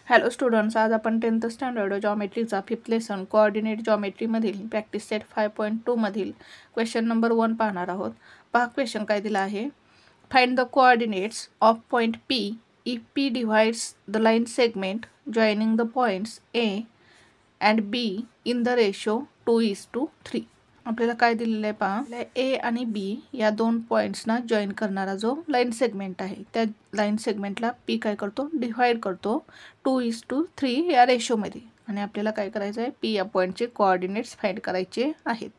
Hello students, आज आपण 10th standard जॉमेट्रीचा 5th लेसन कोऑर्डिनेट जॉमेट्रीमधील प्रॅक्टिस सेट 5.2 मधील क्वेश्चन नंबर 1 पाहणार आहोत. पहा क्वेश्चन काय दिला आहे. Find the coordinates of point P if P divides the line segment joining the points A and B in the ratio 2:3. आपल्याला काय दिलेलं आहे पहा. ए आणि बी या दोन पॉईंट्सना जॉईन करणारा जो लाईन सेगमेंट आहे त्या लाईन सेगमेंटला पी काय करतो, डिव्हाइड करतो 2:3 या रेशोमध्ये. आणि आपल्याला काय करायचं आहे, पी या पॉईंटचे कोऑर्डिनेट्स फाइंड करायचे आहेत.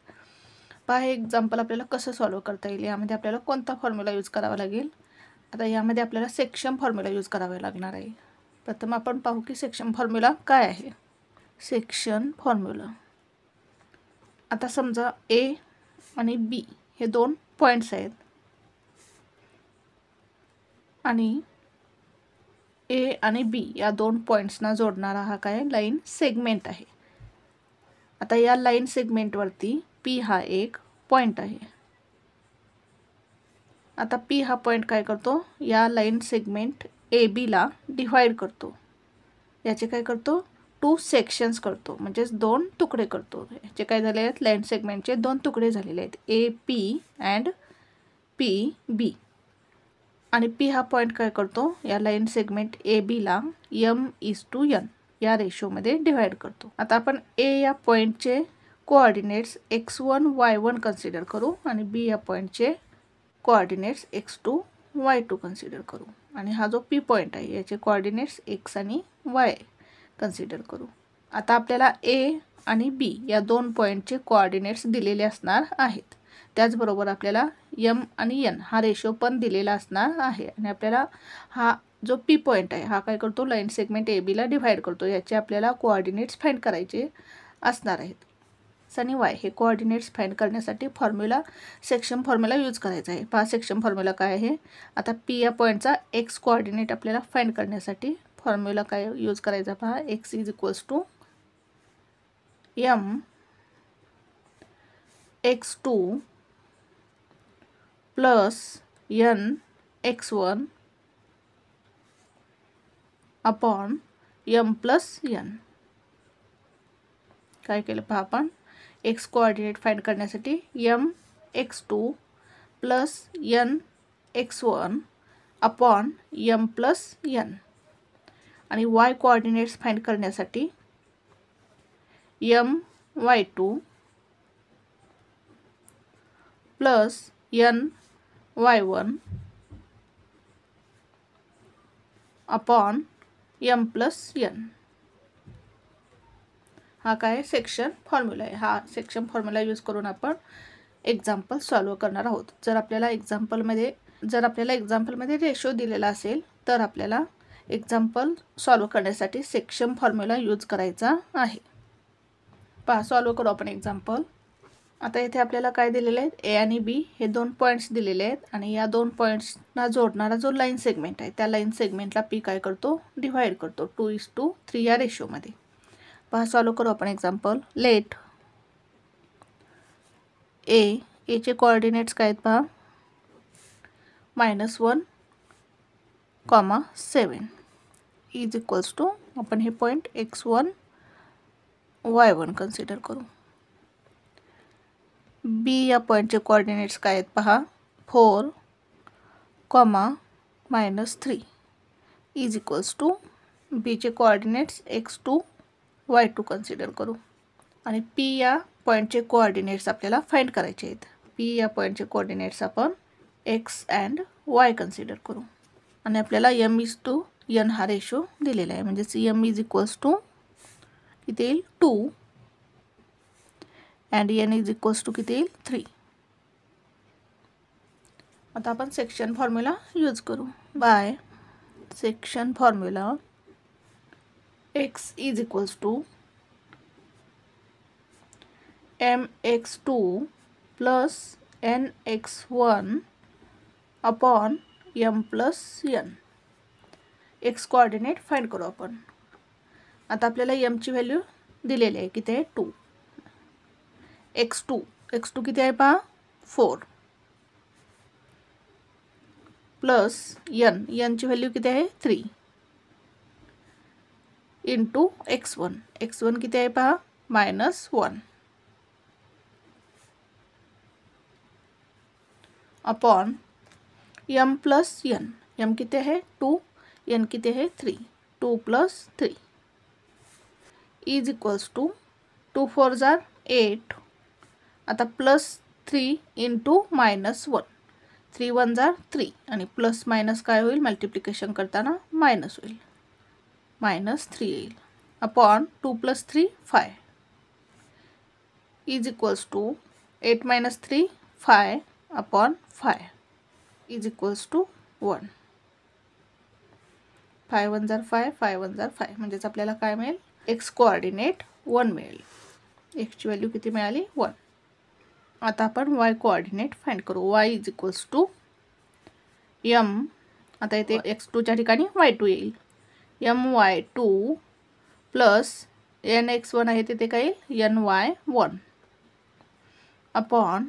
पहा हे एक्झाम्पल आपल्याला कसं सॉल्व्ह करता येईल. यामध्ये आपल्याला कोणता फॉर्म्युला यूज करावा लागेल. आता यामध्ये आपल्याला सेक्शन फॉर्म्युला यूज करावा लागणार आहे. प्रथम आपण पाहू की सेक्शन फॉर्म्युला काय आहे. सेक्शन फॉर्म्युला, आता समजा ए आणि बी हे दोन पॉइंट्स आहेत आणि ए आणि बी या दोन पॉइंट्सना जोडणारा हा काय लाईन सेगमेंट आहे. आता या लाईन सेगमेंटवरती पी हा एक पॉइंट आहे. आता पी हा पॉइंट काय करतो, या लाईन सेगमेंट ए बीला डिव्हाइड करतो. याचे काय करतो, 2 सेक्शन्स करतो, म्हणजेच 2 तुकडे करतो. याचे काय झाले आहेत, लाईन सेगमेंटचे 2 तुकडे झालेले आहेत, ए पी अँड पी बी. आणि पी हा पॉईंट काय करतो, या लाईन सेगमेंट ए बीला m:n या रेशोमध्ये डिव्हाइड करतो. आता आपण ए या पॉईंटचे कोऑर्डिनेट्स x1 y1 कन्सिडर करू आणि बी या पॉईंटचे कोऑर्डिनेट्स x2 y2 कन्सिडर करू. आणि हा जो पी पॉईंट आहे याचे कोऑर्डिनेट्स x आणि y कन्सिडर करू. आता आपल्याला ए आणि बी या दोन पॉईंटचे कोऑर्डिनेट्स दिलेले असणार आहेत. त्याचबरोबर आपल्याला m आणि n हा रेशो पण दिलेला असणार आहे. आणि आपल्याला हा जो पी पॉईंट आहे हा काय करतो, लाईन सेगमेंट ए बीला डिव्हाइड करतो. याचे आपल्याला कोऑर्डिनेट्स फाइंड करायचे असणार आहेत. एक्स आणि वाय हे कोऑर्डिनेट्स फाइंड करण्यासाठी फॉर्म्युला सेक्शन फॉर्म्युला यूज करायचा आहे. पहा सेक्शन फॉर्म्युला काय आहे. आता पी या पॉईंटचा एक्स कोऑर्डिनेट आपल्याला फाइंड करण्यासाठी फॉर्म्युला काय यूज करायचा पहा. X is equals to m x2 plus n x1 upon m plus n. काय केलं पहा आपण, एक्स कोऑर्डिनेट फाइंड करण्यासाठी m x2 plus n x1 upon m plus n. आणि y कोऑर्डिनेट्स फाइंड करण्यासाठी m y2 plus n y1 upon m plus n. हा काय section formula आहे. हा सेक्शन फॉर्म्युला यूज करून आपण एक्झाम्पल सॉल्व्ह करणार आहोत. जर आपल्याला एक्झाम्पलमध्ये रेशो दिलेला असेल तर आपल्याला एक्झाम्पल सॉल्व्ह करण्यासाठी सेक्शन फॉर्म्युला यूज करायचा आहे. पहा सॉल्व्ह करू आपण एक्झाम्पल. आता इथे आपल्याला काय दिलेले आहेत, ए आणि बी हे दोन पॉईंट्स दिलेले आहेत. आणि या दोन पॉईंट्सना जोडणारा जो लाईन सेगमेंट आहे त्या लाईन सेगमेंटला पी काय करतो, डिव्हाइड करतो 2:3 या रेशोमध्ये. पहा सॉल्व्ह करू आपण एक्झाम्पल. लेट एचे कोऑर्डिनेट्स काय आहेत पहा, -1, 7 इज इक्वल्स टू, आपण हे पॉईंट x1 y1 कन्सिडर करू. बी या पॉईंटचे कोऑर्डिनेट्स काय आहेत पहा, 4, -3 इज इक्वल्स टू, बीचे कोऑर्डिनेट्स x2 y2 कन्सिडर करू. आणि पी या पॉईंटचे कोऑर्डिनेट्स आपल्याला फाइंड करायचे आहेत. पी या पॉईंटचे कोऑर्डिनेट्स आपण x अँड y कन्सिडर करू. आणि आपल्याला m:n हा रेशो दिलेला आहे, म्हणजेच m इज इक्वल्स टू किती येईल 2 and n is equals to किती येईल 3. आता आपण सेक्शन फॉर्म्युला यूज करू. By section formula x is equals to mx2 plus nx1 upon m plus n. X coordinate find करू आपण. आता आपल्याला m ची व्हॅल्यू दिलेली आहे, किती आहे 2. x2 किती आहे पहा 4 प्लस n ची व्हॅल्यू किती आहे 3. Into x1. x1 किती आहे पहा, -1 upon m plus n. m किती आहे 2, n किती आहे 3. 2 + 3 इज इक्वल्स टू 2 4 जार 8. आता +3 इंटू -1. 3 1 जार 3 आणि प्लस मायनस काय होईल, मल्टिप्लिकेशन करताना मायनस होईल, -3 येईल upon 2 + 3 5 is equals to 8 - 3 5 upon 5 is equals to 1. 5 1 जार 5 5 1 जार 5 म्हणजेच आपल्याला काय मिळेल, x कोऑर्डिनेट 1 मिळेल. x ची व्हॅल्यू किती मिळाली, 1. आता आपण y कोऑर्डिनेट फाइंड करू. y is equals to m. आता इथे x2 च्या ठिकाणी y2 येईल. my2 प्लस nx1 आहे तिथे काय येईल, ny1 upon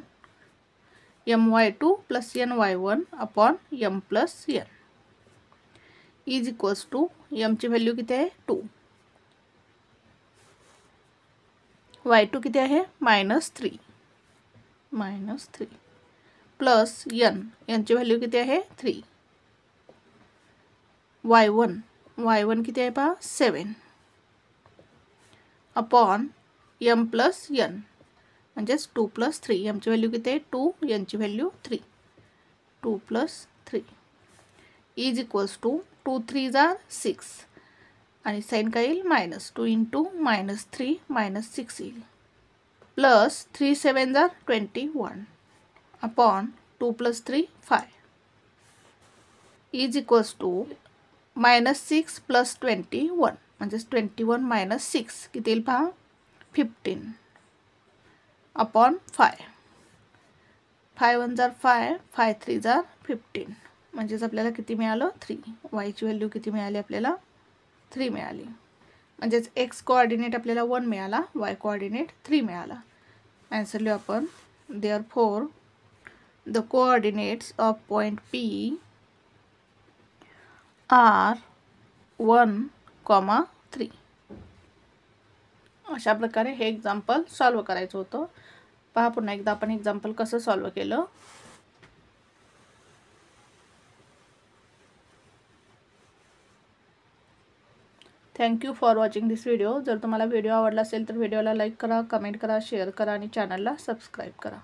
my2 plus ny1 upon m plus n is equals to m ची व्हॅल्यू किती आहे 2. y2 किती आहे -3 प्लस n ची व्हॅल्यू किती आहे 3. y1 किती आहे पहा 7 अपॉन m प्लस n म्हणजेच 2 + 3. m ची व्हॅल्यू किती आहे 2, n ची व्हॅल्यू 3. 2 + 3 इज इक्वल्स टू 2 3 जार 6 आणि साइन काय येईल, -2 इंटू -3 -6 येईल प्लस 3 7 जार 21 अपॉन 2 + 3 5 इज इक्वल्स टू -6 + 21 म्हणजेच 21 - 6 किती येईल पहा, 15 अपॉन 5. 5 1 जार 5 5 3 जार 15 म्हणजेच आपल्याला किती मिळालं, 3. y ची व्हॅल्यू किती मिळाली आपल्याला, 3 मिळाली. म्हणजेच x कोऑर्डिनेट आपल्याला 1 मिळाला, y कोऑर्डिनेट 3 मिळाला. आन्सर लिहू आपण. Therefore the coordinates of point P are 1, 3. अशा प्रकारे हे एक्झाम्पल सॉल्व करायचं होतं. पहा पुन्हा एकदा आपण एक्झाम्पल कसं सॉल्व केलं. Thank you for watching this video. जर तुम्हाला व्हिडिओ आवडला असेल तर व्हिडिओला लाईक करा, कमेंट करा, शेअर करा आणि चॅनलला सबस्क्राईब करा.